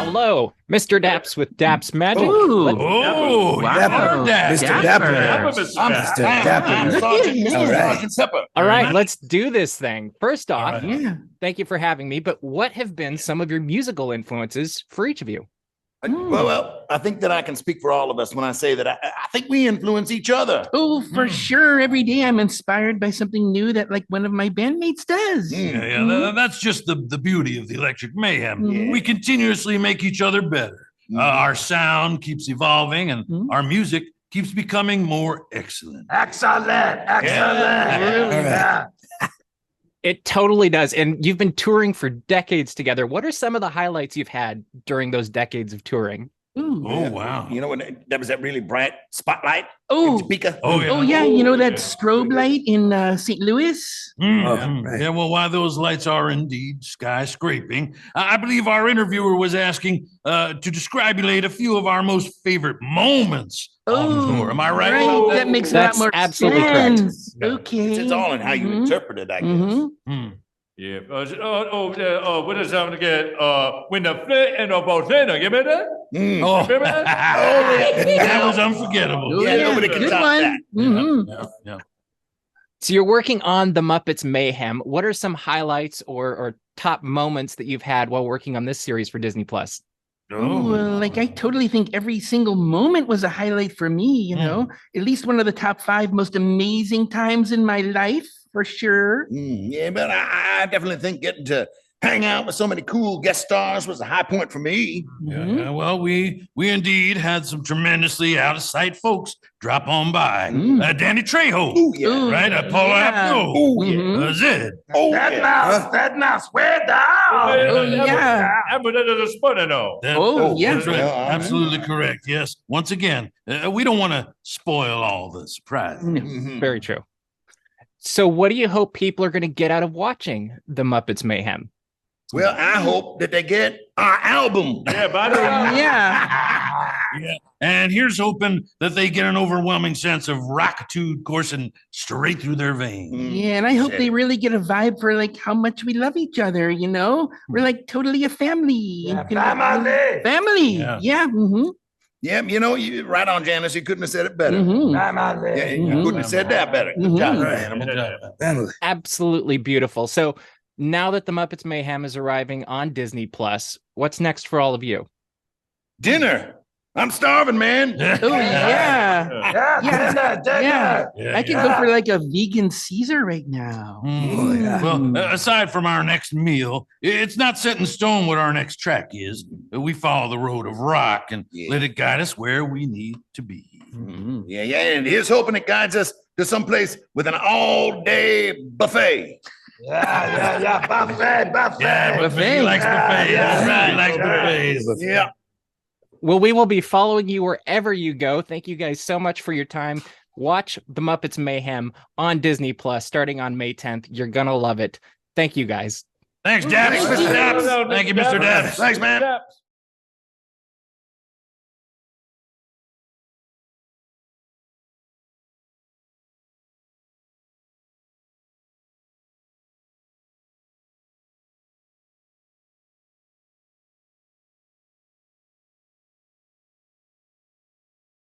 Hello, Mr. Daps with Daps Magic. Wow. Mr. Dapper. I'm Mr. Dapper. All right, let's do this thing. First off, Right. thank you for having me, but what have been some of your musical influences for each of you? Well, I think that I can speak for all of us when I say that I think we influence each other. Oh, for sure. Every day I'm inspired by something new that like one of my bandmates does. That's just the beauty of the Electric Mayhem. Mhm. We continuously make each other better. Our sound keeps evolving and our music keeps becoming more excellent. Excellent. Yeah. It totally does. And you've been touring for decades together. What are some of the highlights you've had during those decades of touring? Ooh. Oh, wow. You know, when that was that really bright spotlight. Oh. Speaker. Oh, yeah. You know that strobe light in St. Louis? Yeah, well, while those lights are indeed skyscraping, I believe our interviewer was asking to describulate a few of our most favorite moments on tour. Am I right? Right. That makes a lot That's more absolutely correct. sense. Okay. It's all in how you interpret it, I guess. Yeah. What is that again? When the flint and the volcano, you remember that? Oh, Remember that? that was unforgettable. Oh, Yeah, nobody can good top one. that. Mhm. Yeah. So you're working on the Muppets Mayhem. What are some highlights or top moments that you've had while working on this series for Disney Plus? Oh, well, like I totally think every single moment was a highlight for me, you know, at least one of the top 5 most amazing times in my life, for sure. Yeah, but I definitely think getting to hang out with so many cool guest stars was a high point for me. Yeah, well, we indeed had some tremendously out of sight folks drop on by. Danny Trejo, Ooh, yeah. Ooh, right? Paul yeah. Abdul, Oh, yeah. Zed. Oh, That yeah. mouse, that mouse, where down? Oh, yeah. But that is a spinner, though. Oh, yeah. That's right. Yeah, all right. Absolutely correct. Yes. Once again, we don't want to spoil all the surprise. Very true. So what do you hope people are going to get out of watching the Muppets Mayhem? Well, I hope that they get our album. Yeah, by the way. Yeah. Yeah. And here's hoping that they get an overwhelming sense of rockitude coursing straight through their veins. Yeah, and I hope they really get a vibe for like how much we love each other, you know? We're like totally a family. family. Family. Yeah. Yeah. Yeah, you know, you right on, Janice. You couldn't have said it better. Mhm. Yeah, you couldn't have said that better. Good job, Animal. Family. Absolutely beautiful. So now that the Muppets Mayhem is arriving on Disney Plus, what's next for all of you? Dinner. I'm starving, man. Oh, yeah. Yeah. Yeah, I could go for like a vegan Caesar right now. Well, aside from our next meal, it's not set in stone what our next track is. We follow the road of rock and let it guide us where we need to be. Yeah, and here's hoping it guides us to someplace with an all-day buffet. Buffet. Yeah, Buffet. He likes buffets. Yeah. Right, he likes buffets. Yeah. Well, we will be following you wherever you go. Thank you guys so much for your time. Watch the Muppets Mayhem on Disney Plus starting on May 10th. You're going to love it. Thank you guys. Thanks, Daps. Thanks, Mr. Daps. Thank you, Mr. Daps. Thanks, man.